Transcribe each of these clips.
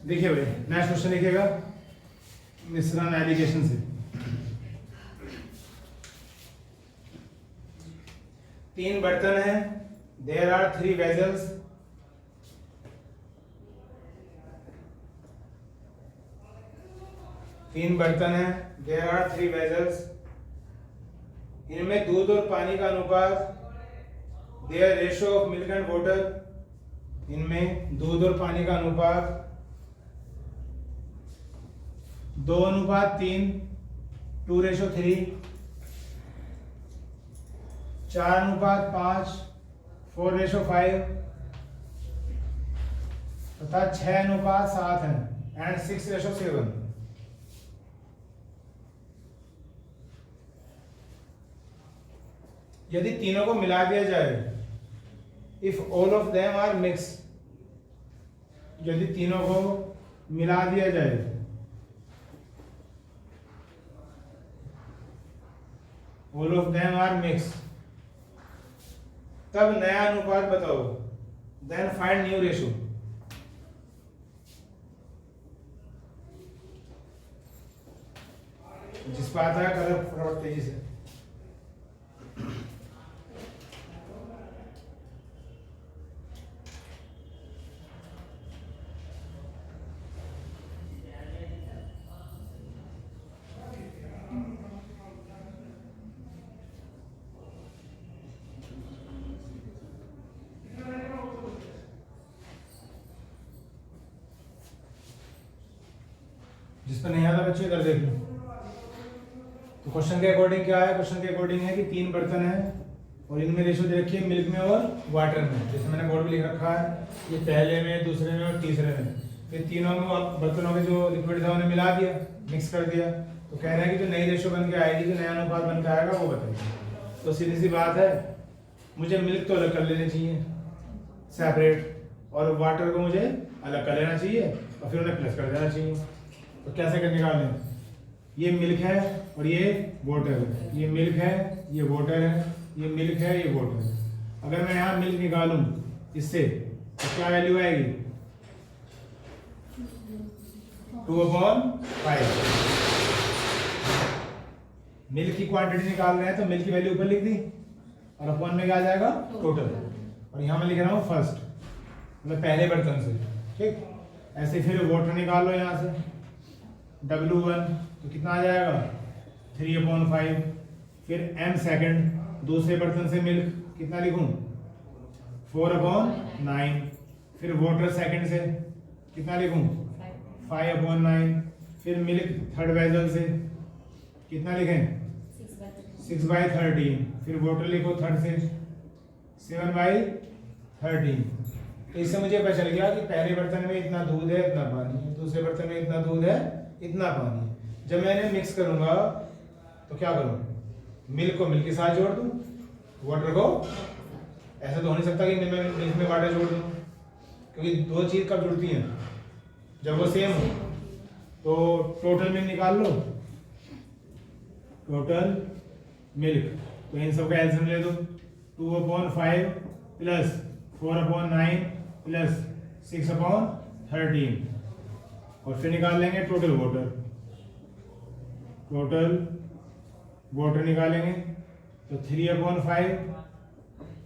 देखिए भाई next question लिखिएगा मिश्रण एलिगेशन से। तीन बर्तन हैं, देयर आर 3 वेजल्स। तीन बर्तन हैं, देयर आर 3 वेजल्स। इनमें दूध और पानी का अनुपात, their ratio of milk and water. इनमें दूध और पानी का अनुपात 2:3, 2:3, 4:5, 4:5 तथा 6:7 है एंड 6:7। यदि तीनों को मिला दिया जाए, if all of them are mix, यदि तीनों को मिला दिया जाए, all of them are mix, तब नया अनुपात बताओ, देन फाइंड न्यू रेशियो। जिस पर आता है करो फटाफट तेजी से। जिस पर नहीं आता बच्चे इधर देख लो। तो क्वेश्चन के अकॉर्डिंग क्या है? क्वेश्चन के अकॉर्डिंग है कि तीन बर्तन हैं और इनमें रेशियो दे रखी है मिल्क में और वाटर में। जैसे मैंने बोर्ड पे लिख रखा है, ये पहले में, दूसरे में और तीसरे में। फिर तीनों में बर्तनों के जो लिक्विड था उन्हें मिला दिया, मिक्स कर दिया। तो कह रहे हैं कि जो नई रेशियो बन के आएगी, जो नया अनुपात बन के आएगा वो बताइए। तो सीधी सी बात है, मुझे मिल्क तो अलग कर लेने चाहिए सेपरेट, और वाटर को मुझे अलग कर लेना चाहिए और फिर उन्हें प्लस कर देना चाहिए। तो कैसे कर निकालें? ये मिल्क है और ये वाटर है, ये मिल्क है, ये वाटर है, ये मिल्क है, ये वाटर है। अगर मैं यहाँ मिल्क निकालूं इससे तो क्या वैल्यू आएगी? 2/5। मिल्क की क्वांटिटी निकाल रहे हैं तो मिल्क की वैल्यू ऊपर लिख दी और अपॉन में क्या आ जाएगा? टोटल। और यहाँ मैं लिख रहा हूँ फर्स्ट, मतलब पहले बर्तन से। ठीक, ऐसे फिर वाटर निकाल लो यहाँ से, W1 तो कितना आ जाएगा? 3/5। फिर M सेकंड, दूसरे बर्तन से मिल्क कितना लिखूं? 4/9। फिर वाटर सेकंड से कितना लिखूं? 5/9। फिर मिल्क थर्ड वेसल से कितना लिखें? 6/13। फिर वाटर लिखो थर्ड से 7/13। तो इससे मुझे पता चल गया कि पहले बर्तन में इतना दूध है, इतना पानी है, दूसरे बर्तन में इतना दूध है, इतना पानी है। जब मैं इन्हें मिक्स करूंगा तो क्या करूं? मिल्क को मिल्क के साथ जोड़ दूं, वाटर को, ऐसा तो हो नहीं सकता कि मिल्क में वाटर जोड़ दूं, क्योंकि दो चीज कब जुड़ती हैं? जब वो सेम हो। तो टोटल मिल्क निकाल लो, टोटल मिल्क, तो इन सब का एलसीएम ले दो। 2/5 प्लस 4/9 प्लस 6/13। और फिर निकाल लेंगे टोटल वाटर, टोटल वाटर निकालेंगे तो 3/5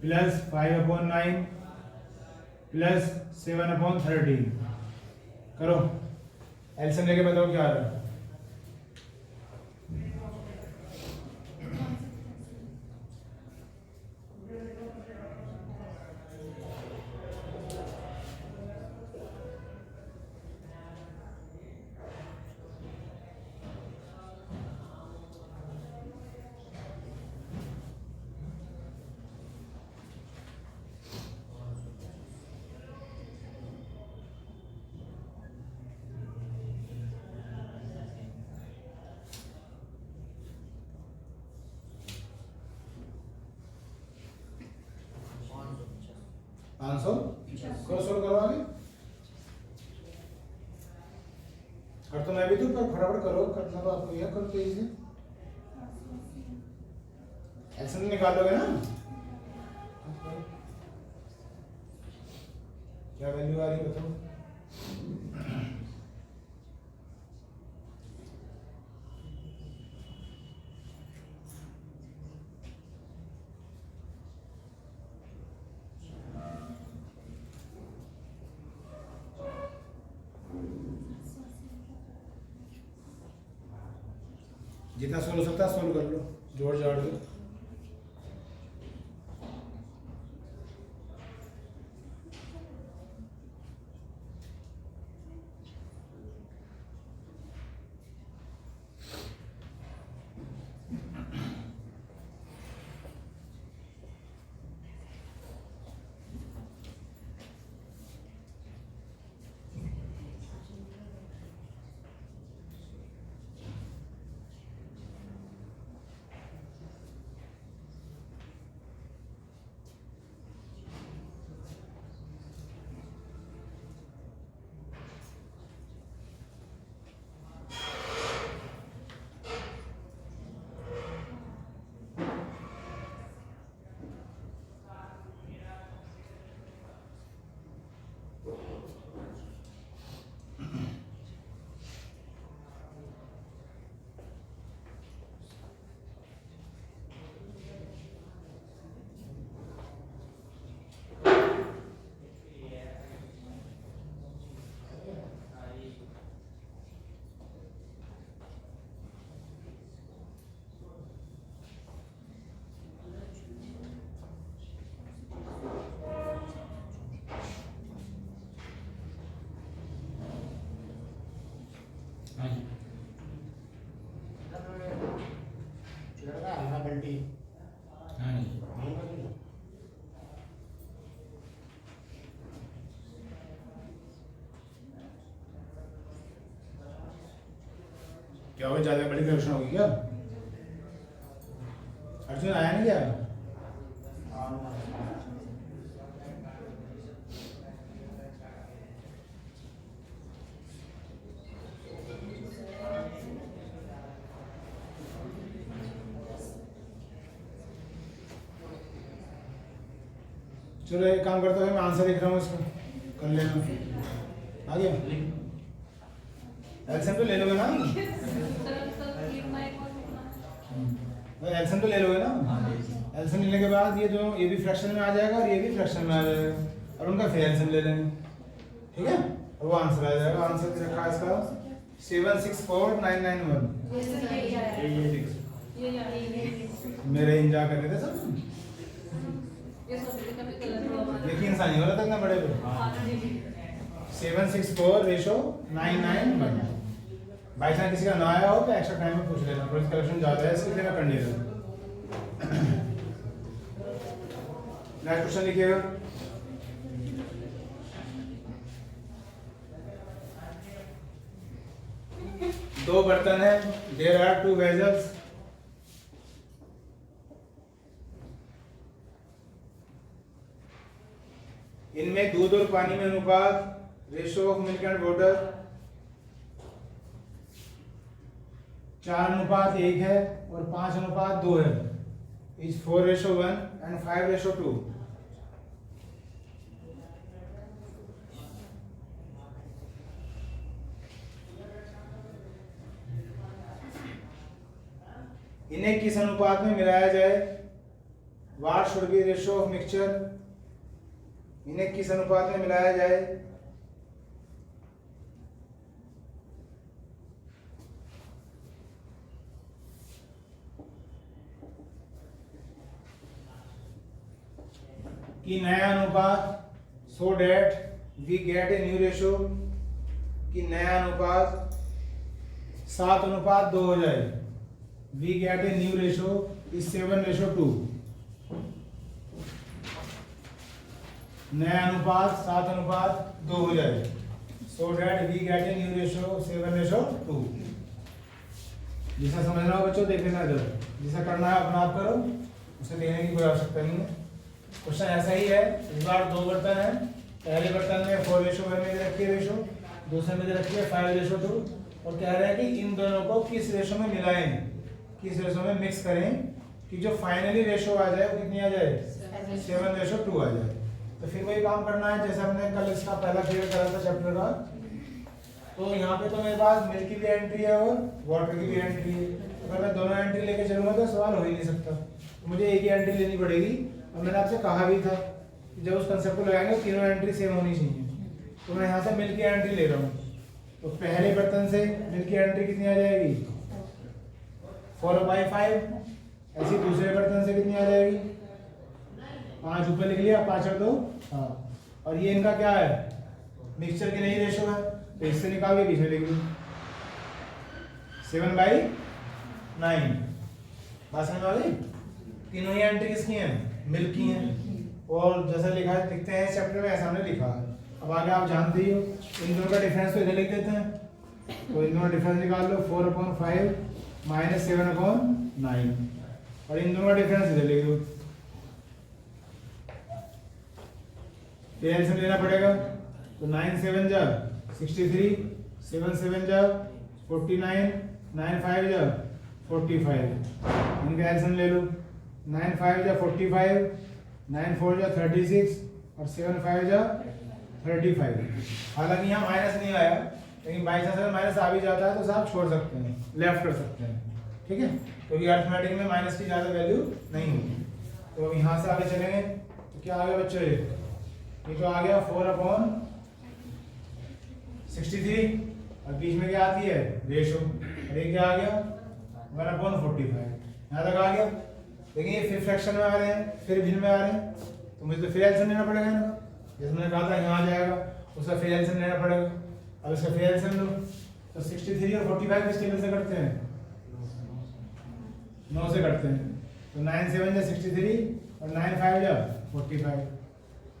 प्लस 5/9 प्लस 7/13। करो एलसीएम लेके बताओ क्या आ रहा है। आंसर सोल्व करो आगे। और तो मैं भी तो फटाफट करो, करना तो आपको यह करो तेजी से। एलसीएम निकालोगे ना? क्या वैल्यू आ रही है बताओ। जितना सोल्व हो सकता है सोल्व कर लो, जोड़ जाड़ दो। क्या हो, ज्यादा बड़ी करेक्शन होगी क्या? अर्जुन आया नहीं क्या? चलो एक काम करता हूँ, मैं आंसर लिख रहा हूँ इसका, कर लेना। आ गया? एल्सियम तो ले लोगे ना? एल्सियम तो ले लोगे ना? एल्सियम लेने के बाद ये जो ये भी फ्रैक्शन में आ जाएगा और ये भी फ्रैक्शन में आ जाएगा और उनका फिर एल्सियम ले लेंगे, ठीक है? और वो आंसर आ जाएगा। आंसर रखा है इसका 764991। मेरे इंजा कर रहे थे सब, यकीन सा नहीं हो रहा था इतना बड़े पे। 764:991। बाई चांस किसी का ना आया हो तो एक्स्ट्रा टाइम में पूछ लेना, प्रोजेक्ट कलेक्शन ज़्यादा है इसके लिए मैं कर नहीं रहा। नेक्स्ट क्वेश्चन लिखिएगा। दो बर्तन है, देयर आर 2 वेजल्स। इनमें दूध और पानी में अनुपात ratio of milk and water 4:1 है और 5:2 है। Is 4:1 and 5:2। इन्हें किस अनुपात में मिलाया जाए? What should B ratio of mixture? इन्हें किस अनुपात में मिलाया जाए? कि नया अनुपात so that we get a new ratio, कि नया अनुपात 7:2 हो जाए। we get a new ratio is 7:2। नया अनुपात 7:2 हो जाए so that we get a new ratio 7:2। जिसे समझना हो बच्चों देख लेना, इधर जिसे करना है अपना आप करो, उसे देखने की कोई आवश्यकता नहीं है। क्वेश्चन ऐसा ही है। इस बार दो बर्तन है, पहले बर्तन में 4:1 में दे रखी है रेशो, दूसरे में दे रखी है 5:2 और कह रहे हैं कि इन दोनों को किस रेशो में मिलाएं, किस रेशो में मिक्स करें कि जो फाइनली रेशो आ जाए वो कितनी आ जाए? 7:2 आ जाए। तो फिर वही काम करना है जैसे हमने कल इसका पहला क्लियर करा था चैप्टर का। तो यहाँ पे तो मेरे पास मिल्क की भी एंट्री है और वाटर की भी एंट्री है। अगर मैं दोनों एंट्री लेके चलूंगा तो सवाल हो ही नहीं सकता, तो मुझे एक ही एंट्री लेनी पड़ेगी। और मैंने आपसे कहा भी था कि जब उस कंसेप्ट को लगाएंगे तीनों एंट्री सेम होनी चाहिए। तो मैं यहाँ से मिल्क की एंट्री ले रहा हूँ, तो पहले बर्तन से मिल्क की एंट्री कितनी आ जाएगी? 4/5। ऐसी दूसरे बर्तन से कितनी आ जाएगी? 5 ऊपर लिख लिया, 5 और 2 7। और ये इनका क्या है? मिक्सचर की नई रेशो है, तो इससे निकाल के पीछे लिख दो 7/9। बात समझ आ गई? तीनों ही एंट्री किसकी हैं? मिल्क की हैं। और जैसा लिखा है लिखते हैं इस चैप्टर में, ऐसा हमने लिखा है। अब आगे आप जानते ही हो, इन दोनों का डिफरेंस तो इधर लिख देते हैं, तो इन दोनों का डिफरेंस निकाल लो 4/5 माइनस 7/9, और इन दोनों का डिफरेंस इधर लिख दो। फिर एलसीएम लेना पड़ेगा, तो 9 7 जा 63, 7 7 जा 49, 9 5 जा 45। इनका एलसीएम ले लो, 9 5 जा 45, 9 4 जा 36 और 7 5 जा 35। हालांकि यहाँ माइनस नहीं आया, लेकिन बाई चांस अगर माइनस आ भी जाता है तो साहब छोड़ सकते हैं, लेफ्ट कर सकते हैं, ठीक है, क्योंकि अरिथमेटिक में माइनस की ज़्यादा वैल्यू नहीं होगी। तो अब यहाँ से आगे चलेंगे तो क्या आ गया बच्चों? ये तो आ गया 4/63, और बीच में क्या आती है? रेशो। और ये क्या आ गया? 1/45। यहाँ तक आ गया। लेकिन ये फिर फ्रैक्शन में आ रहे हैं, फिर भिन्न में आ रहे हैं, तो मुझे तो फिर एलसीएम लेना पड़ेगा इनका। जैसे मैंने कहा था यहाँ आ जाएगा, उसका फिर एलसीएम लेना पड़ेगा। अब इसका फिर एलसीएम लो, तो 63 और 45 किस टेबल से करते हैं? 9 से करते हैं। तो 9 7 जा 63 और 9 5 जा 45।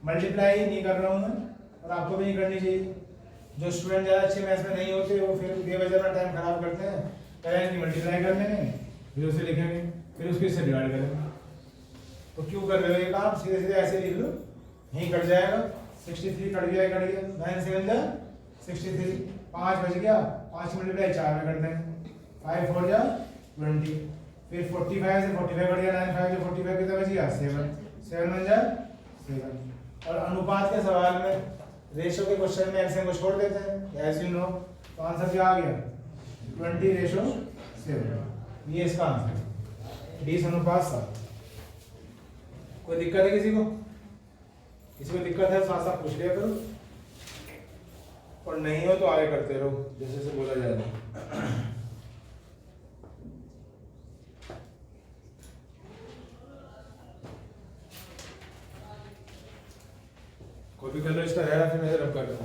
मल्टीप्लाई नहीं कर रहा हूँ मैं, और आपको भी नहीं करनी चाहिए। जो स्टूडेंट ज़्यादा अच्छे मैथ्स में नहीं होते वो फिर बेवजह अपना टाइम खराब करते हैं, करेंगे मल्टीप्लाई कर लेंगे, फिर उसे लिखेंगे, फिर उसको इससे डिवाइड करेंगे। तो क्यों कर रहे हो ये काम? सीधे सीधे ऐसे लिख लो, यहीं कट जाएगा। 63 कट गया, 9 7 जा 63, 5 बच गया, 5 मल्टीप्लाई 4 में कर देंगे, 5 4 जा 20। फिर 45 से 45 कट गया, 9 5 से 45 कितना बच गया? 7 7 1 जा 7। और अनुपात के सवाल में, रेशो के क्वेश्चन में एलसीएम को छोड़ देते हैं, एज यू नो। तो आंसर क्या आ गया? 20/7। ये इसका आंसर 20/7। कोई दिक्कत है किसी को? किसी को दिक्कत है साथ साथ पूछ लिया करो, और नहीं हो तो आगे करते रहो जैसे जैसे बोला जाएगा। कोई भी कर लो, इसका रहेगा फिर मैं रब कर दूँ।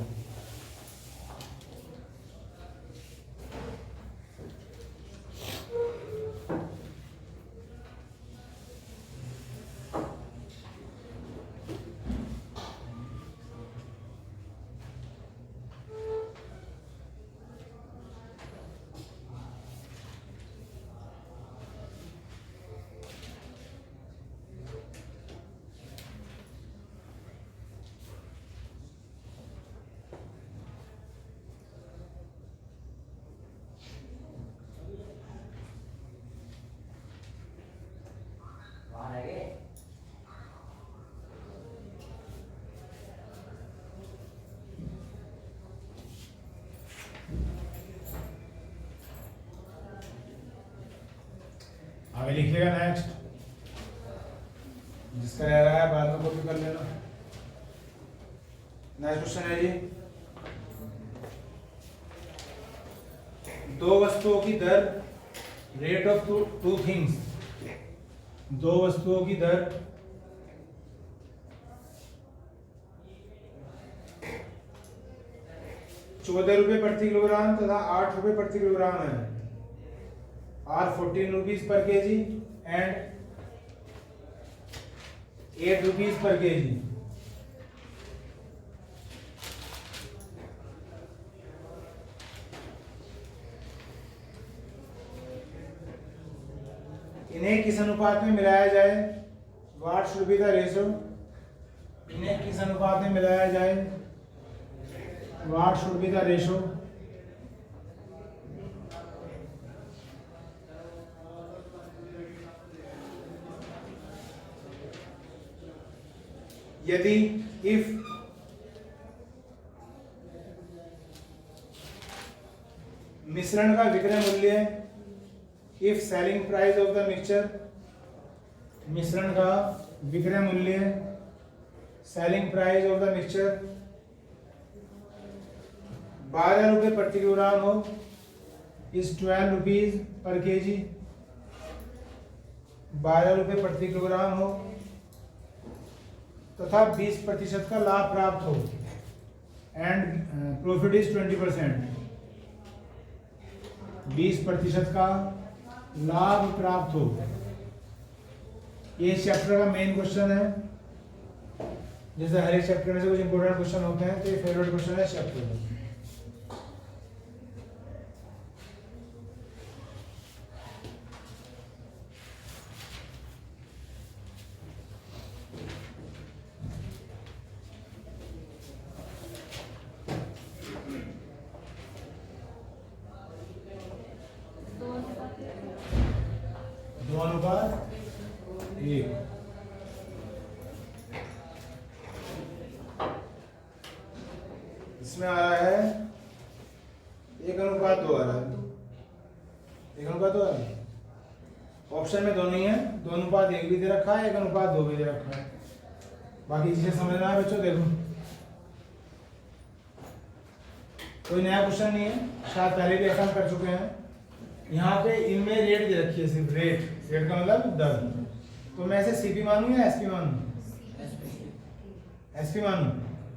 आगे लिखिएगा नेक्स्ट, जिसका रह रहा है बाद में कॉपी कर लेना। नेक्स्ट क्वेश्चन है जी, दो वस्तुओं की दर, रेट ऑफ टू थिंग्स, दो वस्तुओं की दर ₹14 प्रति किलोग्राम तथा ₹8 प्रति किलोग्राम है। R 14 rupees per KG and 8 rupees per KG. इन्हें किस अनुपात में मिलाया जाए? What should be the ratio? इन्हें किस अनुपात में मिलाया जाए? What should be the ratio? यदि इफ मिश्रण का विक्रय मूल्य, if selling price of the mixture, मिश्रण का विक्रय मूल्य, selling price of the mixture 12 रुपये प्रति किलोग्राम हो, इज 12 रुपीज पर केजी, 12 रुपये प्रति किलोग्राम हो तथा 20% का लाभ प्राप्त हो एंड प्रॉफिट इज 20%। 20% का लाभ प्राप्त हो, ये इस चैप्टर का मेन क्वेश्चन है। जैसे हर एक चैप्टर में से कुछ इंपोर्टेंट क्वेश्चन होते हैं, तो ये फेवरेट क्वेश्चन है चैप्टर में। दो अनुपात एक, इसमें आ रहा है 1:2 आ रहा है। 1:2 आ रहा है। ऑप्शन में दोनों ही है, 2:1 भी दे रखा है, 1:2 भी दे रखा है। बाकी चीजें समझना है बच्चों। देखो कोई नया क्वेश्चन नहीं है, शायद पहले भी ऐसा कर चुके हैं। यहाँ पे इनमें रेट दे रखी है, सिर्फ रेट। रेट का मतलब दर। तो मैं ऐसे सीपी मानूं या एसपी मानूं? एसपी मानूं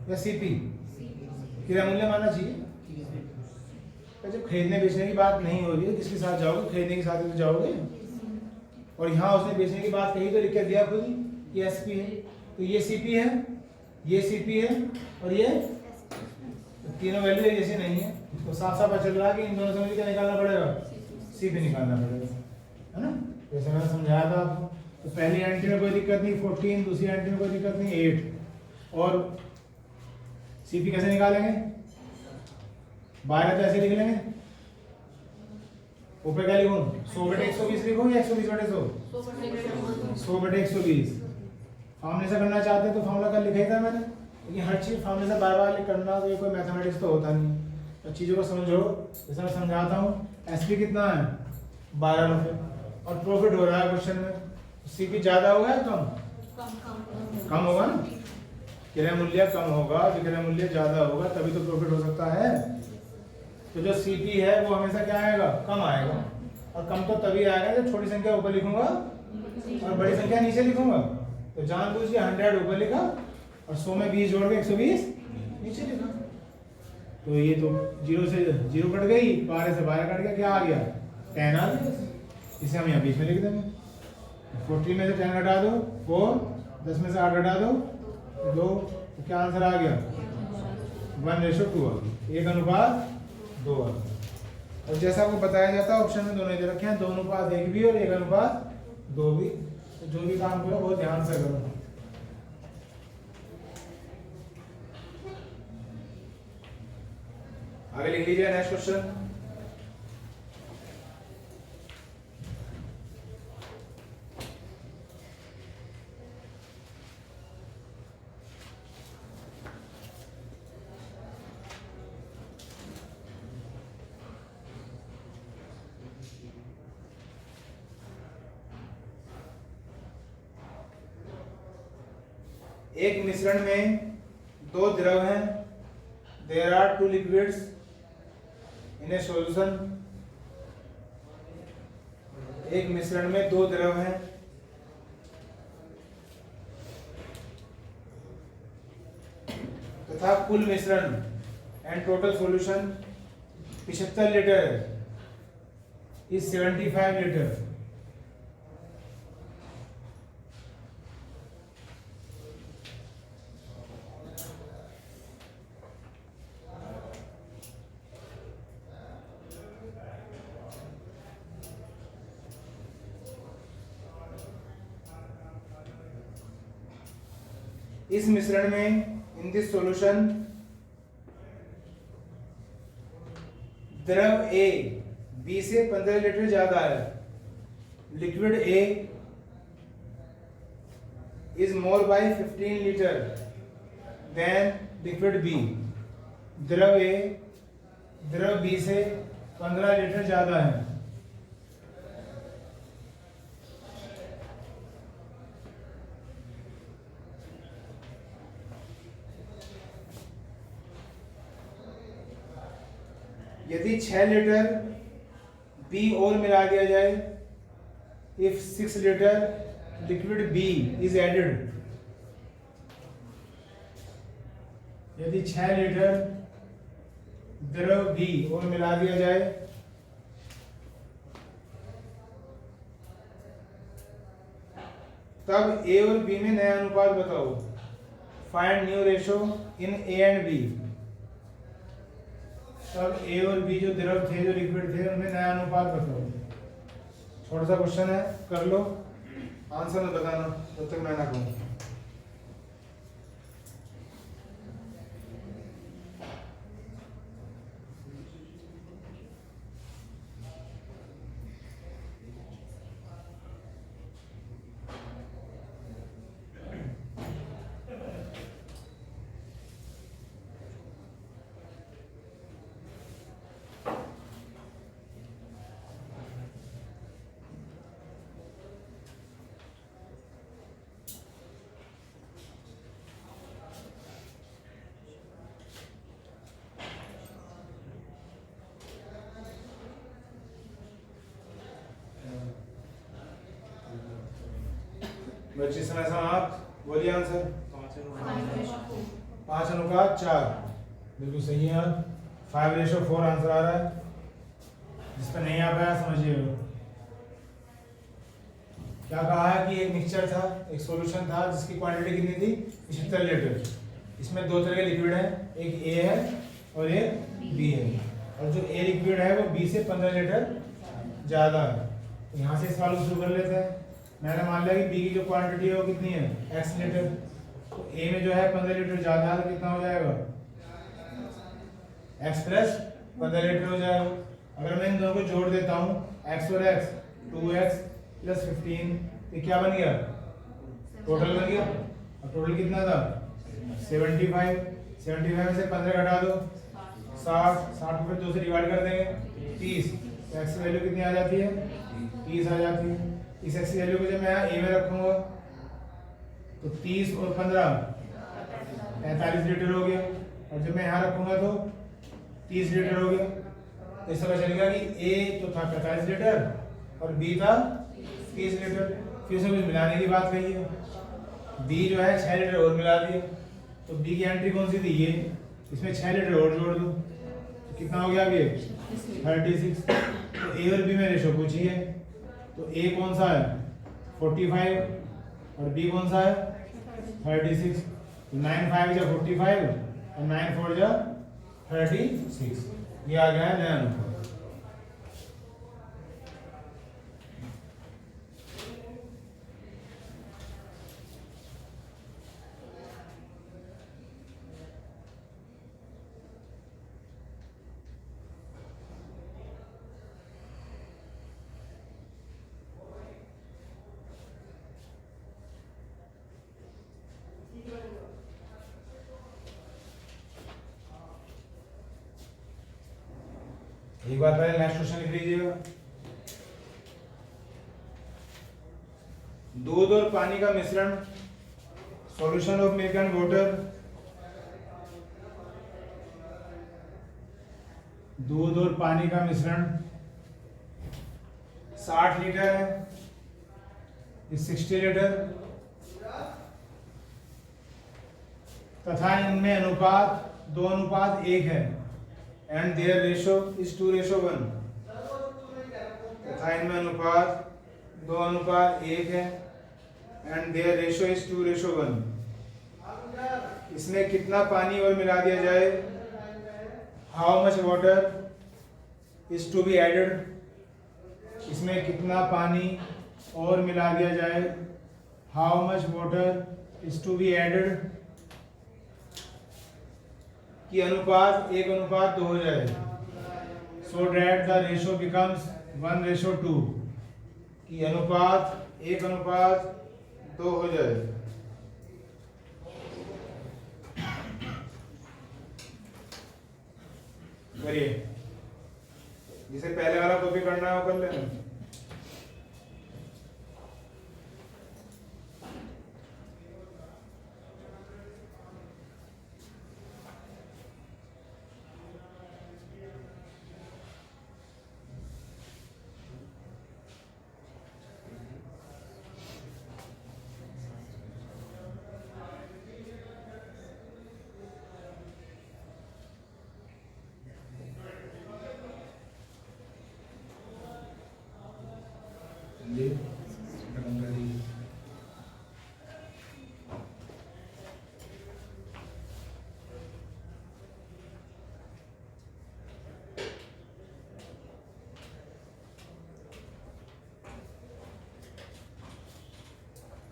या सीपी? किराया मूल्य मानना चाहिए। तो जब खरीदने बेचने की बात नहीं हो रही है, किसके साथ जाओगे? खरीदने के साथ ही तो जाओगे। और यहाँ उसने बेचने की बात कही तो लिख के दिया खुद ही, ये एसपी है। तो ये सीपी है, ये सीपी है और ये तीनों वैल्यू एक जैसी नहीं है। तो साफ साफ पता चल रहा है कि इन दोनों से मुझे क्या निकालना पड़ेगा? सीपी निकालना पड़ेगा, है ना? जैसे मैंने समझाया था आपको। तो पहली एंट्री में कोई दिक्कत नहीं 14, दूसरी एंट्री में कोई दिक्कत नहीं 8। और सीपी कैसे निकालेंगे? 12 तो ऐसे लिख लेंगे। ऊपर क्या लिखूं? 100/120 लिखूं या 120/100? 100/120। फॉर्मूले से करना चाहते हैं तो फॉर्मूला का लिखा ही था मैंने, लेकिन हर चीज फॉर्मूले से बार बार करना तो ये कोई मैथमेटिक्स तो होता नहीं। तो चीज़ों को समझो। जैसे मैं समझाता हूँ, एसपी कितना है? 12 रुपये। और प्रॉफिट हो रहा है क्वेश्चन में, सीपी ज़्यादा होगा या कम? कम होगा ना। किराया मूल्य कम होगा, विक्रय मूल्य ज़्यादा होगा, तभी तो प्रॉफिट हो सकता है। तो जो सीपी है वो हमेशा क्या आएगा? कम आएगा। और कम तो तभी आएगा जब छोटी संख्या ऊपर लिखूंगा और बड़ी संख्या नीचे लिखूंगा। तो जानबूझ के 100 ऊपर लिखा और 100 में 20 जोड़ के 120 नीचे लिखा। तो ये तो 0 से 0 कट गई, 12 से 12 कट गया, क्या आ गया? 10 आ गया। इसे हम यहाँ बीच में लिख देंगे। 40 में से 10 घटा दो 4, 10 में से 8 घटा दो 2, तो क्या आंसर आ गया? 1:2 आ गया। 1:2 आ गया। और जैसा आपको बताया जाता है ऑप्शन में दोनों दे रखे हैं, 2:1 भी और 1:2 भी। तो जो भी काम करो बहुत ध्यान से करो। आगे लिख लीजिए नेक्स्ट क्वेश्चन। एक मिश्रण में दो द्रव हैं। There are 2 liquids in a solution. एक मिश्रण में दो द्रव हैं तथा कुल मिश्रण एंड टोटल सॉल्यूशन 75 लीटर है, इज 75 लीटर। इस मिश्रण में इन दिस सॉल्यूशन द्रव ए बी से 15 लीटर ज्यादा है। Liquid A is more by 15 litre than liquid B. द्रव ए द्रव बी से 15 लीटर ज्यादा है। यदि 6 लीटर बी और मिला दिया जाए if 6 liter liquid B is added, यदि 6 लीटर द्रव B और मिला दिया जाए, तब A और B में नया अनुपात बताओ। Find new ratio in A and B। तब A और B जो द्रव थे, जो लिक्विड थे, उनमें नया अनुपात बताओ। छोटा सा क्वेश्चन है, कर लो, आंसर मत बताना जब तक मैं ना कहूँ। बच्चे समय समाप्त, बोलिए आंसर। 5:4, बिल्कुल सही है। 5:4 आंसर आ रहा है। जिस पर नहीं आ पाया समझिएगा। क्या कहा है कि एक मिक्सचर था, एक सॉल्यूशन था जिसकी क्वांटिटी कितनी थी, 75 लीटर। इसमें दो तरह के लिक्विड हैं, एक ए है और एक बी है। और जो ए लिक्विड है वो बी से 15 लीटर ज़्यादा है। तो यहाँ से इस वाले शुरू कर लेते हैं। मैंने मान लिया कि बी की जो क्वांटिटी है वो कितनी है, एक्स लीटर। तो ए में जो है 15 लीटर ज़्यादा है, तो कितना हो जाएगा, एक्स प्लस 15 लीटर हो जाएगा। अगर मैं इन दोनों को जोड़ देता हूँ, एक्स और एक्स, 2x प्लस 15, ये क्या बन गया, टोटल बन गया। और टोटल कितना था, 75। 75 में से 15 घटा दो, 60 को फिर 2 से डिवाइड कर देंगे, 30। एक्स की वैल्यू कितनी आ जाती है, 30 आ जाती है। इस एक्स की वैल्यू को जब मैं ए में रखूंगा तो 30 और 15 45 लीटर हो गया। और जब मैं यहाँ रखूंगा तो 30 लीटर हो गया। तो इससे पता चलेगा कि ए तो था 45 लीटर और बी था 30 लीटर। फिर से कुछ मिलाने की बात कही है, बी जो है 6 लीटर और मिला दिया। तो बी की एंट्री कौन सी थी, ये, इसमें 6 लीटर और जोड़ दो, तो कितना हो गया अब ये 36। तो ए और बी में रेशो पूछी है, तो ए कौन सा है 45 और बी कौन सा है 36। तो 9 5 जा 45 और 9 4 जा 36। ये आ गया है नया अनुपात। एक बार पहले नेक्स्ट क्वेश्चन लिख लीजिएगा। दूध और पानी का मिश्रण, solution of milk and water. दूध और पानी का मिश्रण 60 लीटर है, 60 लीटर, तथा इनमें अनुपात 2:1 है, एंड देयर रेशो इज 2:1। तथा इनमें अनुपात 2:1 है, एंड देयर रेशो इज 2:1। इसमें कितना पानी और मिला दिया जाए, how much water is to be added. इसमें कितना पानी और मिला दिया जाए, how much water is to be added, कि अनुपात 1:2 हो जाए, so that the ratio becomes 1:2, कि अनुपात 1:2 हो जाए। करिए, जिसे पहले वाला कॉपी करना है वो कर लेना।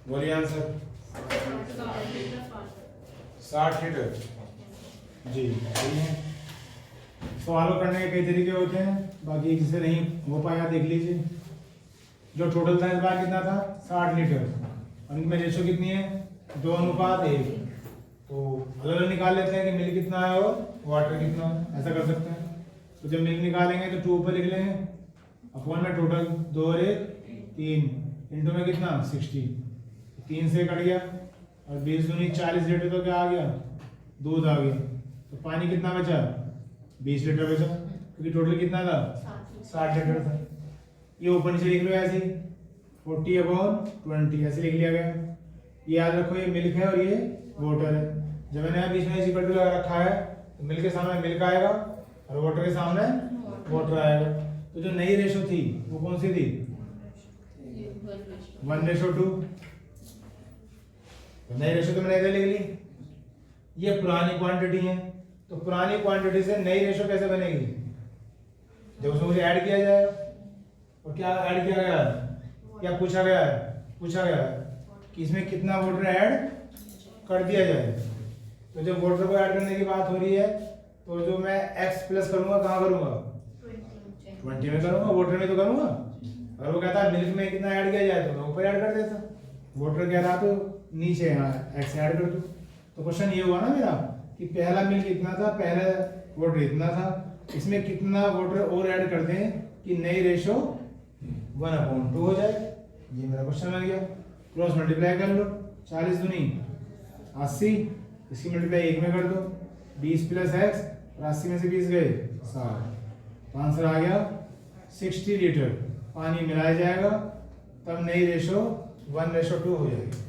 बोलिए आंसर। 60 लीटर। जी सही है। सवालों करने के कई तरीके होते हैं, बाकी जिसे नहीं हो पाया देख लीजिए। जो टोटल था इस बार कितना था, 60 लीटर, और इनमें रेशो कितनी है, 2:1। तो अलग अलग निकाल लेते हैं कि मिल्क कितना है और वाटर कितना है, ऐसा कर सकते हैं। तो जब मिल्क निकालेंगे तो 2 ऊपर लिख लेंगे, अपॉन में टोटल 2 और 1 3, इंटू में कितना 60, 3 से कट गया, और 20 दूनी 40 लीटर, तो क्या आ गया, दूध आ गया। तो पानी कितना बचा, 20 लीटर बचा, क्योंकि टोटल कितना था, 60 लीटर था। ये ऊपर नीचे लिख लो ऐसे, 40/20 ऐसे लिख लिया गया। ये याद रखो, ये मिल्क है और ये वाटर है। जब मैंने यहाँ बीच में इसी पर लगा रखा है, तो मिल्क के सामने मिल्क आएगा और वाटर के सामने वाटर आएगा। तो जो नई रेशो थी वो कौन सी थी, 1:2। नई रेशो तो मैंने इधर लिख ली। ये पुरानी क्वांटिटी है, तो पुरानी क्वांटिटी से नई रेशो कैसे बनेगी, जब उसमें मुझे ऐड किया जाए। और क्या ऐड किया गया है, क्या पूछा गया है, पूछा गया है कि इसमें कितना वाटर ऐड कर दिया जाए। तो जब वाटर को ऐड करने की बात हो रही है, तो जो मैं x प्लस करूंगा कहाँ करूंगा, 20 में करूंगा, वाटर में तो करूंगा। अगर वो कहता है मिल्क में कितना ऐड किया जाए, तो मैं ऊपर ऐड कर देता। वाटर कह रहा तो नीचे यहाँ x ऐड कर दो। तो क्वेश्चन ये हुआ ना मेरा कि पहला मिल्क कितना था, पहला वाटर इतना था, इसमें कितना वाटर और ऐड कर दें कि नई रेशो 1/2 हो जाए। ये मेरा क्वेश्चन बन गया। क्रॉस मल्टीप्लाई कर लो, 40 दूनी 80, इसकी मल्टीप्लाई 1 में कर दो, 20 प्लस x, और 80 में से 20 गए 60, तो आंसर आ गया 60 लीटर पानी मिलाया जाएगा, तब नई रेशो 1:2 हो जाएगी।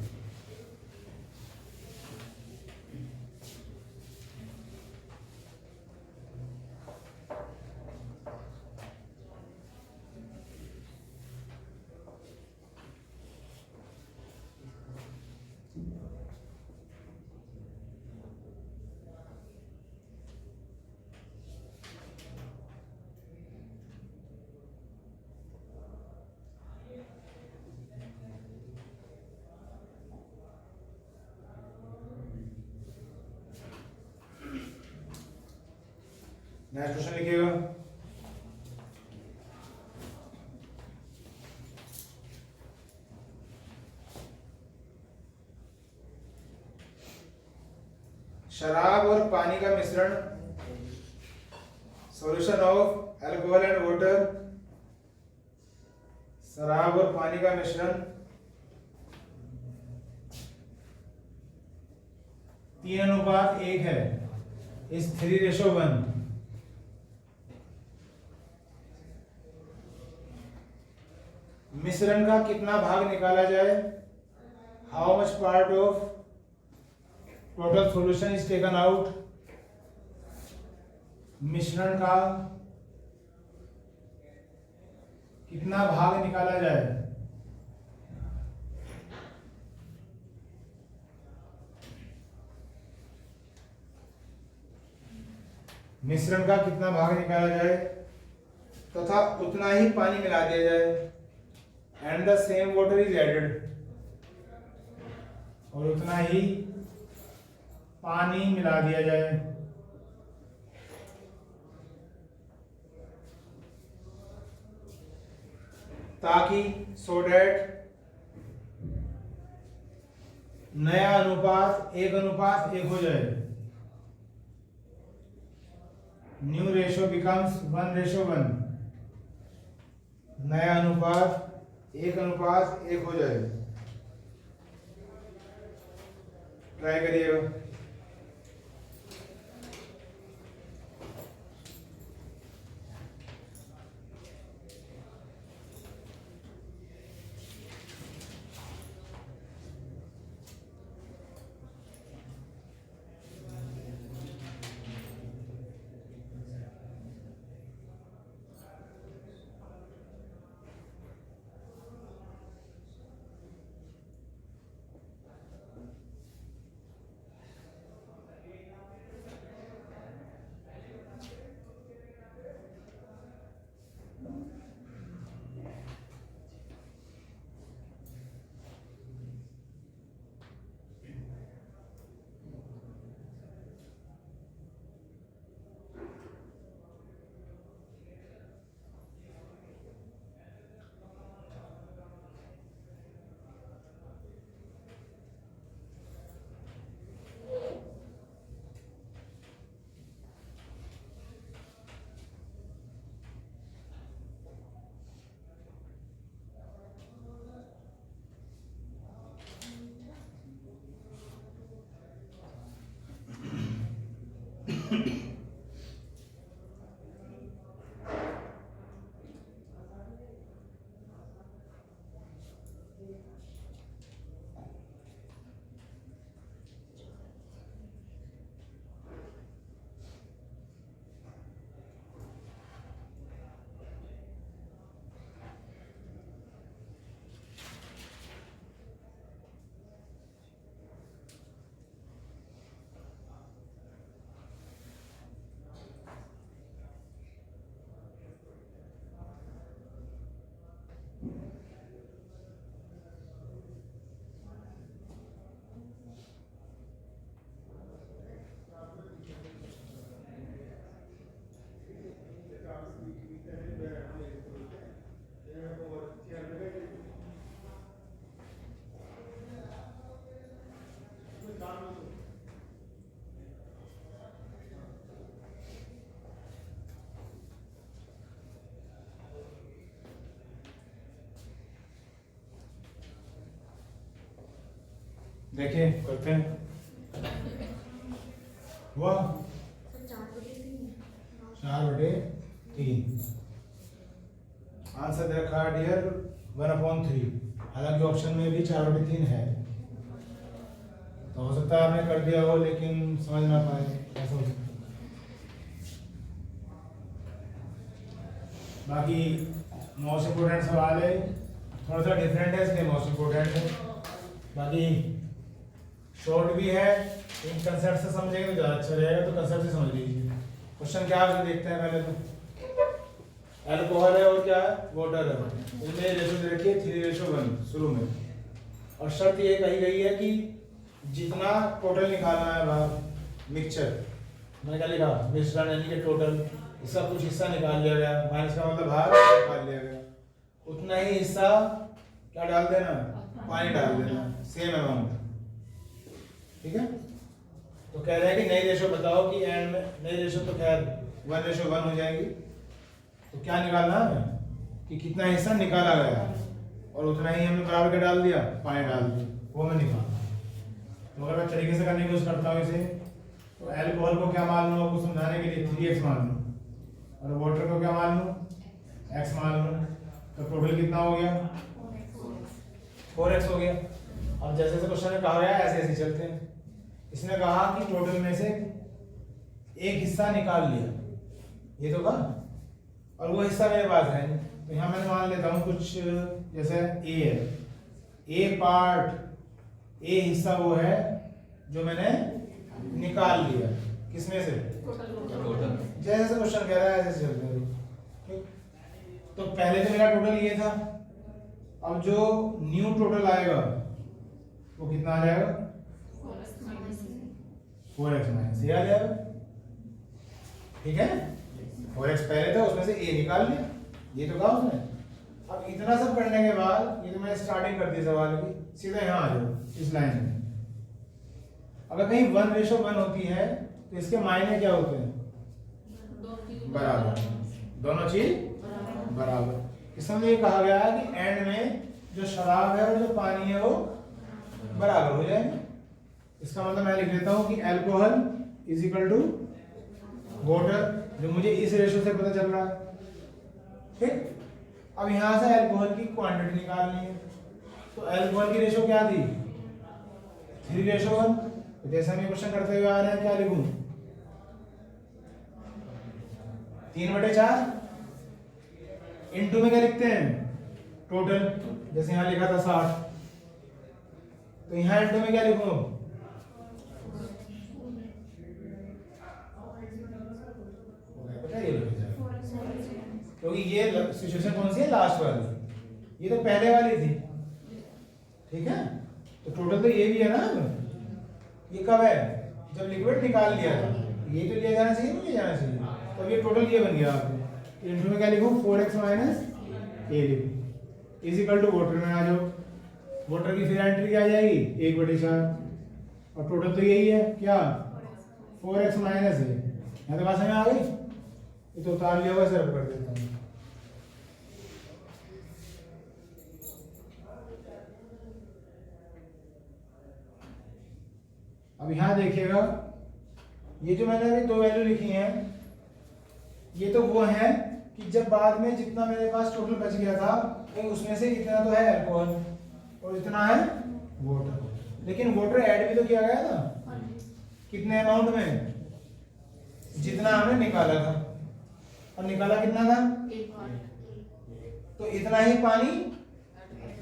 नेक्स्ट क्वेश्चन लिखिएगा। शराब और पानी का मिश्रण, solution of alcohol and water. शराब और पानी का मिश्रण 3:1 है, इस 3:1। मिश्रण का कितना भाग निकाला जाए, how much part of total solution is taken out. मिश्रण का कितना भाग निकाला जाए, मिश्रण का कितना भाग निकाला जाए तथा उतना ही पानी मिला दिया जाए, and the same water is added, और उतना ही पानी मिला दिया जाए, ताकि सो डैट नया अनुपात 1:1 हो जाए, न्यू रेशो बिकम्स 1:1, नया अनुपात 1:1 हो जाए। ट्राई करिएगा। देखिए करते हैं। हुआ 4/3। आंसर दे रखा है डियर 1/3। हालांकि ऑप्शन में भी 4/3 है, तो हो सकता है आपने कर दिया हो लेकिन समझ ना पाए, ऐसा हो सकता है। बाकी मोस्ट इम्पोर्टेंट सवाल है, थोड़ा सा डिफरेंट है इसलिए मोस्ट इम्पोर्टेंट है। बाकी शॉर्ट भी है, इन कंसेप्ट से समझेंगे तो ज़्यादा अच्छा रहेगा, तो कंसेप्ट से समझ लीजिए। क्वेश्चन क्या है देखते हैं। पहले तो अल्कोहल है और क्या है, वाटर है। इनमें रेशो दे रखी है 3:1 शुरू में, और शर्त ये कही गई है कि जितना टोटल निकालना है बाहर मिक्सचर, मैंने क्या लिखा, मिश्रण यानी कि टोटल, इसका कुछ हिस्सा निकाल लिया गया, माइनस का मतलब बाहर निकाल लिया गया, उतना ही हिस्सा क्या डाल देना, पानी डाल देना, सेम अमाउंट। ठीक है, तो कह रहे हैं कि नई रेशो बताओ कि एंड में नई रेशो तो खैर 1:1 हो जाएगी, तो क्या निकालना है कि कितना हिस्सा निकाला गया और उतना ही हमने बराबर के डाल दिया, पानी डाल दिया, वो मैं निकालना। तो अगर मैं तरीके से करने की कोशिश करता हूँ इसे, तो अल्कोहल को क्या मान लूँ, आपको समझाने के लिए 3x मान लूँ, और वाटर को क्या मान लूँ, x मान लूँ, तो टोटल कितना हो गया, 4x हो गया। अब जैसे जैसे क्वेश्चन में कहा गया ऐसे ऐसे चलते हैं। इसने कहा कि टोटल में से एक हिस्सा निकाल लिया, ये तो कहा, और वो हिस्सा मेरे पास है, तो यहाँ मैं मान लेता हूँ कुछ, जैसे ए है, ए पार्ट, ए हिस्सा वो है जो मैंने निकाल लिया, किसमें से, जैसे जैसे क्वेश्चन कह रहा है ऐसे चलते हैं। ठीक, तो पहले तो मेरा टोटल ये था, अब जो न्यू टोटल आएगा वो कितना आ जाएगा, 4x माइनस ये आ जाएगा। ठीक है, 4x पहले था, उसमें से a निकाल लिया, ये तो कहा उसने। अब इतना सब करने के बाद ये तो मैंने स्टार्टिंग कर दी सवाल की, सीधा यहाँ आ जाओ इस लाइन में। अगर कहीं 1:1 होती है तो इसके मायने क्या होते हैं, बराबर, दोनों चीज बराबर। इसमें ये कहा गया है कि एंड में जो शराब है और जो पानी है वो बराबर हो जाएंगे। इसका मतलब मैं लिख देता हूँ कि alcohol is equal to water, जो मुझे इस रेशो से पता चल रहा है। ठीक, अब यहां से अल्कोहल की क्वांटिटी निकालनी है, तो अल्कोहल की रेशो क्या थी, 3:1। तो जैसा हम क्वेश्चन करते हुए आ रहे हैं, क्या लिखूं, 3/4 इनटू में क्या लिखते हैं, टोटल, जैसे यहां लिखा था 60, तो यहां इनटू में क्या लिखूं, क्योंकि ये सिचुएशन कौन सी है, लास्ट वाली, ये तो पहले वाली थी। ठीक है, तो टोटल तो ये भी है ना, ये कब है, जब लिक्विड निकाल लिया था, ये तो लिया जाना चाहिए, नहीं लिया जाना चाहिए, तो ये टोटल ये बन गया आपको। इनटू में क्या लिखूं, 4x माइनस a लिखूं, इज इक्वल टू वाटर में आ जाओ, वाटर की फिर एंट्री क्या आ जाएगी, 1/4, और टोटल तो यही है क्या, 4x माइनस है। यहाँ तो बात समझ में आ गई, ये तो उतार लिया हुआ, सर्व कर देता हूँ। अब यहां देखिएगा, ये जो मैंने अभी 2 वैल्यू लिखी हैं, ये तो वो है कि जब बाद में जितना मेरे पास टोटल बच गया था, तो उसमें से इतना तो है अल्कोहल और इतना है वाटर। लेकिन वाटर ऐड भी तो किया गया था, कितने अमाउंट में, जितना हमने निकाला था। और निकाला कितना था, तो इतना ही पानी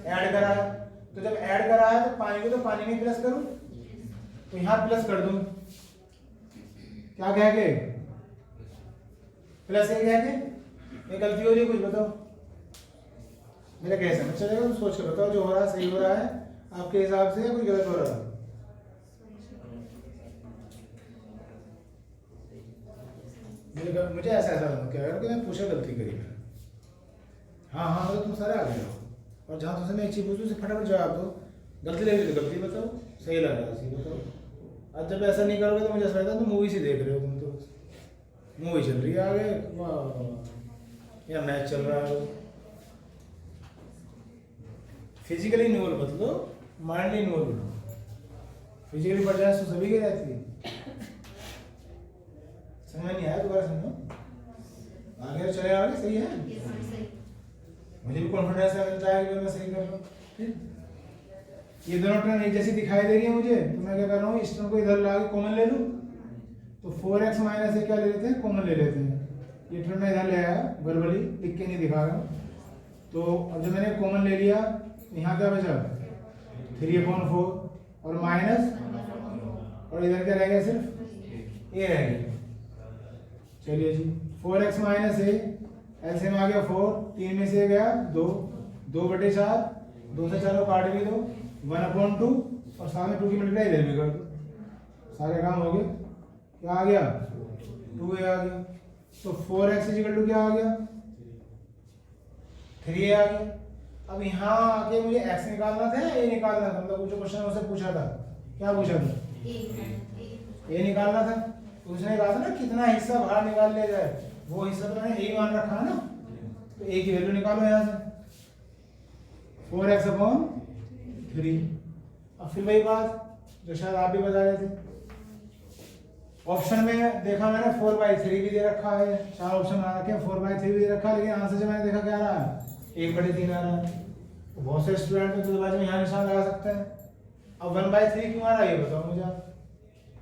ऐड करा है। तो जब ऐड करा है तो पानी को तो पानी में प्लस करूं, तो यहां प्लस कर दूं, क्या कह के प्लस ए कह के। ये गलती हो रही है कुछ बताओ, मेरा कैसे समझ चलेगा, तो सोच कर बताओ जो हो रहा है सही हो रहा है आपके हिसाब से या कुछ गलत हो रहा है। मुझे ऐसा कह रहा कि मैं पूछा गलती करी मैंने। हाँ हाँ मतलब तुम सारे आ गए हो, और जहाँ तुमसे मैं एक चीज़ पूछूँ उसे फटाफट जवाब दो, गलती लगी तो गलती बताओ, सही लग रहा है सही बताओ। आज जब ऐसा नहीं करोगे तो मुझे ऐसा लगता है तुम मूवी से देख रहे हो, तुम तो मूवी चल रही है आगे या मैच चल रहा है। फिजिकली इन्वॉल्व मत लो, माइंडली इन्वॉल्व लो। फिजिकली पढ़ जाए तो सभी की रहती है। समझ नहीं आया, दोबारा समझो, आगे चले आगे सही है। मुझे भी कॉन्फिडेंस मिलता है कि मैं सही कर रहा हूँ। ये दोनों टर्म एक जैसी दिखाई दे रही है मुझे, तो मैं क्या कर रहा हूँ, इस टर्म को इधर ला के कॉमन ले लूँ। तो 4x माइनस से क्या ले लेते हैं, कॉमन ले लेते हैं। ये टर्म मैं इधर ले आया, वर्बली लिख के नहीं दिखा रहा हूँ। तो अब जब मैंने कॉमन ले लिया, तो यहाँ क्या बचा 3/4 और माइनस, और इधर क्या रह गया, सिर्फ a रह गया। चलिए जी, 4x माइनस ए, एलसीएम आ गया 4, 3 में से गया 2, 2/4, 2 से 4 को काट भी दो, 1/2, और साथ में 2 की मल्टीप्लाई इधर भी कर दो, सारे काम हो गए। क्या आ गया, 2a आ गया। तो 4x = क्या आ गया, 3a आ गया। अब यहाँ आके मुझे x निकालना था या a निकालना था, मतलब जो क्वेश्चन उससे पूछा था, क्या पूछा था, a निकालना था। तो उसने कहा था ना कितना हिस्सा बाहर निकाल लिया जाए, वो हिस्सा तो मैंने a मान रखा है ना, तो a की वैल्यू निकालो यहाँ से, 4x/3। अब फिर वही बात जो शायद आप भी बता रहे थे, ऑप्शन में देखा मैंने 4/3 भी दे रखा है, 4 ऑप्शन आ रखे हैं, 4/3 भी दे रखा है, लेकिन आंसर जब मैंने देखा क्या आ रहा है, 1/3 आ रहा है। तो बहुत से स्टूडेंट तो जल्दबाजी में यहाँ निशान लगा सकते हैं। अब 1/3 क्यों आ रहा है ये बताओ मुझे आप,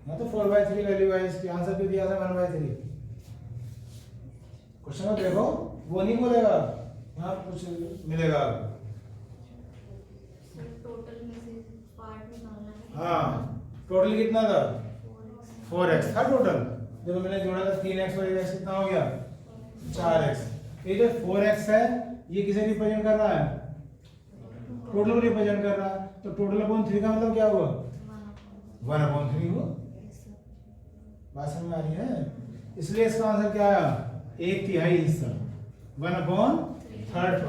मैं तो 4/3 वैल्यू है इसकी, आंसर क्यों दिया था 1/3। क्वेश्चन में देखो, वो नहीं बोलेगा, यहाँ कुछ मिलेगा। हाँ, टोटल कितना था, 4x था टोटल। जब मैंने जोड़ा था 3x और 1x कितना हो गया, 4x। ये जो 4x है ये किसे रिप्रेजेंट कर रहा है, टोटल को रिप्रेजेंट कर रहा है। तो टोटल अपॉन 3 का मतलब क्या हुआ, 1/3 हुआ। बात समझ में आ रही है। इसलिए इसका आंसर क्या आया, 1/3 हिस्सा, 1/3 पार्ट।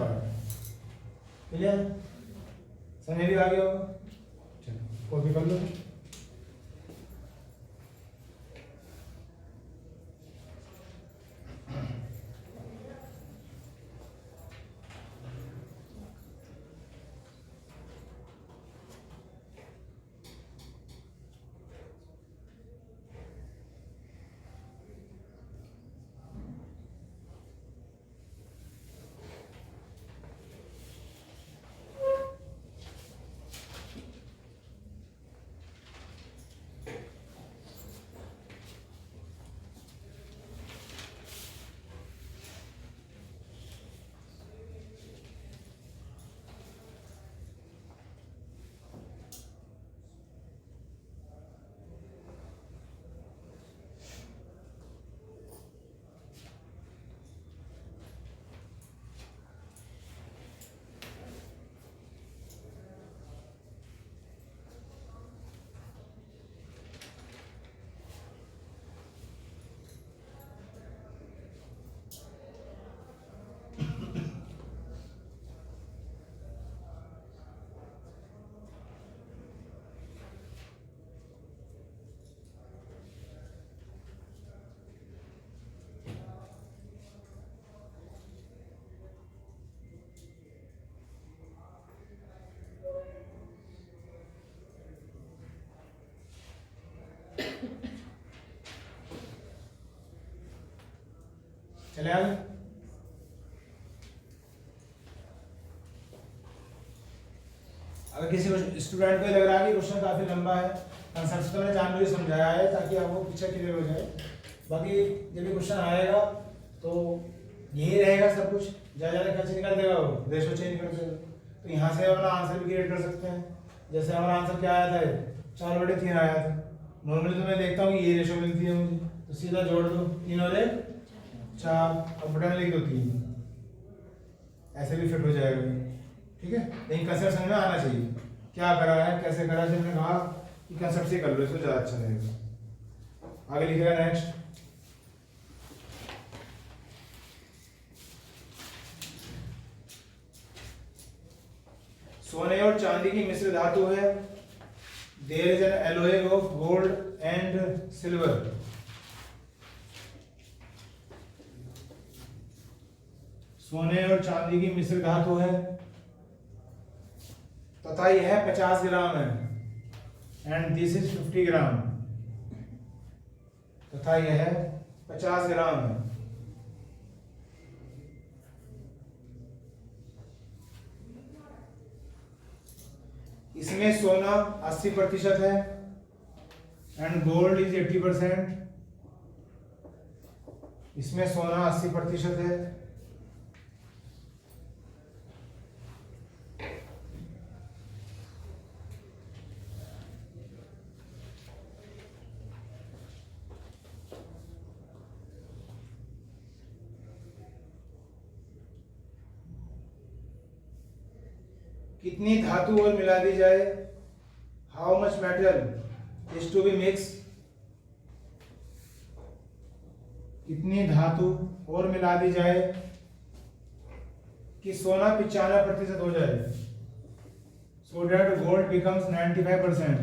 क्लियर, समझ भी आ गया होगा। चलो कॉपी कर लो। चले आगे। अगर किसी स्टूडेंट को लग रहा है कि क्वेश्चन काफी लंबा है, कंसेप्ट तो मैंने जानबूझ समझाया है ताकि आपको पिक्चर क्लियर हो जाए। बाकी जब भी क्वेश्चन आएगा तो यही रहेगा सब कुछ, ज़्यादा क्या चेंज कर देगा वो, रेशो चेंज कर देगा। तो यहाँ से अपना आंसर भी क्रिएट कर सकते हैं। जैसे हमारा आंसर क्या आया था, 4/3 आया था। नॉर्मली तो मैं देखता हूँ कि ये रेशो मिलती है मुझे, तो सीधा जोड़ दो, 3 और 1 4, और बटन लिख दो 3, ऐसे भी फिट हो जाएगा। ठीक है, लेकिन कंसेप्ट समझ में आना चाहिए क्या करा है, कैसे करा है। मैंने कहा कि कंसेप्ट से कर लो, इसको ज़्यादा अच्छा रहेगा। आगे लिखेगा नेक्स्ट, सोने और चांदी की मिश्र धातु है। There is an alloy of gold and silver. सोने और चांदी की मिश्र धातु है तथा यह 50 ग्राम है, एंड दिस इज 50 ग्राम, तथा यह 50 ग्राम है। इसमें सोना 80% है एंड गोल्ड इज 80%। इसमें सोना 80% है कितनी धातु और मिला दी जाए, how much metal is to be mix. कितनी धातु और मिला दी जाए कि सोना 95% हो जाए, सो डेट गोल्ड बिकम्स 95%।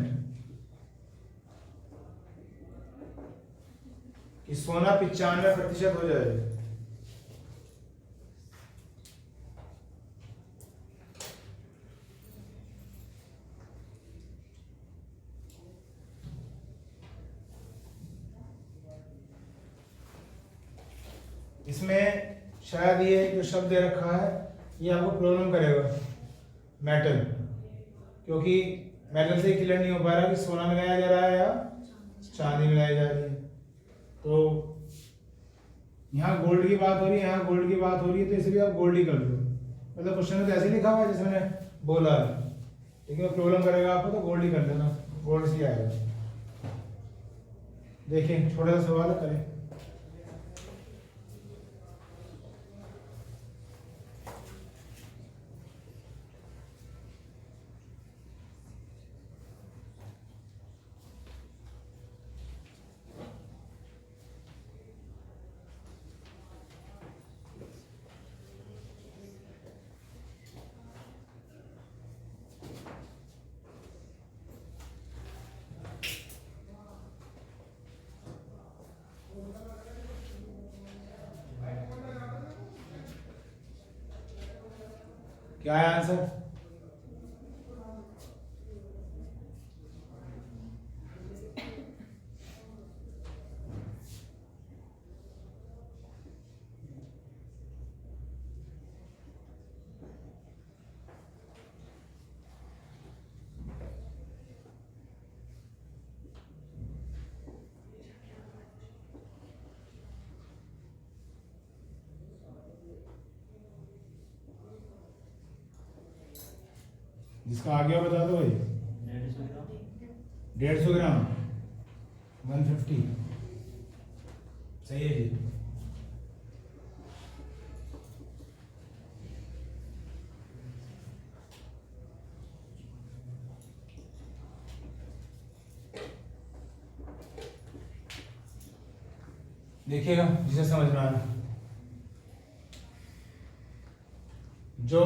कि सोना 95% हो जाए। इसमें शायद ये जो शब्द दे रखा है ये आपको प्रॉब्लम करेगा, मेटल, क्योंकि मेटल से क्लियर नहीं हो पा रहा कि सोना मिलाया जा रहा है या चांदी मिलाई जा रही है। तो यहाँ गोल्ड की बात हो रही है, यहाँ गोल्ड की बात हो रही है, तो इसे भी आप गोल्ड ही कर दो। मतलब क्वेश्चन में तो ऐसे लिखा हुआ है जैसे मैंने बोला है, लेकिन प्रॉब्लम करेगा आपको, तो गोल्ड ही कर देना, गोल्ड से आएगा। देखिए छोटा सा सवाल करें। क्या है आंसर? जिसका आ गया बता दो भाई। 150 ग्राम 150 सही है जी। देखिएगा जिसे समझ में आना, जो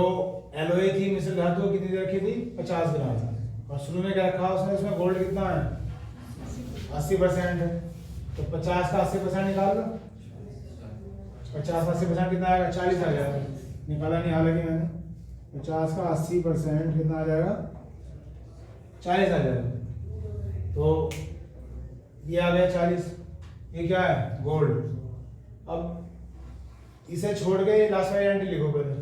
एलओए थी मिश्र धातु कितनी रखी थी 50 ग्राम, और शुरू में क्या रखा उसने, इसमें गोल्ड कितना है 80% है, तो 50 का 80% निकाल लो, 50 का 80% कितना आएगा 40 आ जाएगा, निकाला नहीं हालांकि मैंने, 50 का 80% कितना आ जाएगा 40 आ जाएगा, तो ये आ गया 40, ये क्या है गोल्ड। अब इसे छोड़ के लास्ट वाली एंट्री लिखो पहले।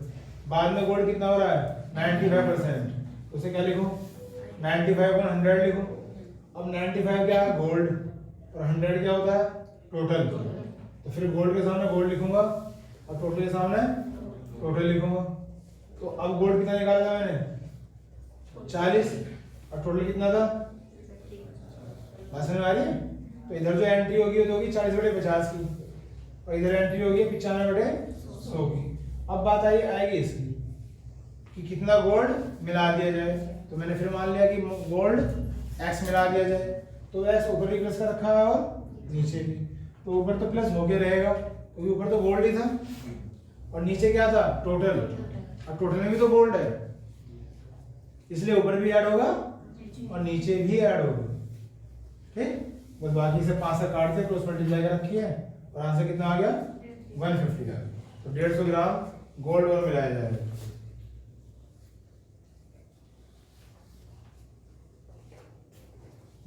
बाद में गोल्ड कितना हो रहा है 95%, तो उसे क्या लिखो 95/100 लिखो। अब 95 क्या है गोल्ड और 100 क्या होता है टोटल, तो फिर गोल्ड के सामने गोल्ड लिखूंगा और टोटल के सामने टोटल लिखूंगा। तो अब गोल्ड कितना निकाला था मैंने 40 और टोटल कितना था, बात समझ में आ रही है। तो इधर जो एंट्री होगी वो तो होगी 40/50 की और इधर एंट्री होगी 95/100 की। अब बात आएगी इसकी कि कितना गोल्ड मिला दिया जाए। तो मैंने फिर मान लिया कि गोल्ड x मिला दिया जाए, तो x ऊपर भी प्लस का रखा है और नीचे भी, तो ऊपर तो प्लस होके रहेगा क्योंकि ऊपर तो गोल्ड ही था और नीचे क्या था टोटल, और टोटल में भी तो गोल्ड है इसलिए ऊपर भी ऐड होगा और नीचे भी ऐड होगा। ठीक, बस बाकी से 5 से काट के क्रॉस मल्टीप्लाई कर रखी है और आंसर कितना आ गया 150 का। तो 150 ग्राम गोल्ड और मिलाया जाएगा।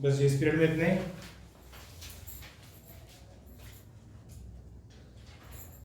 बस इस पीरियड में इतने ही।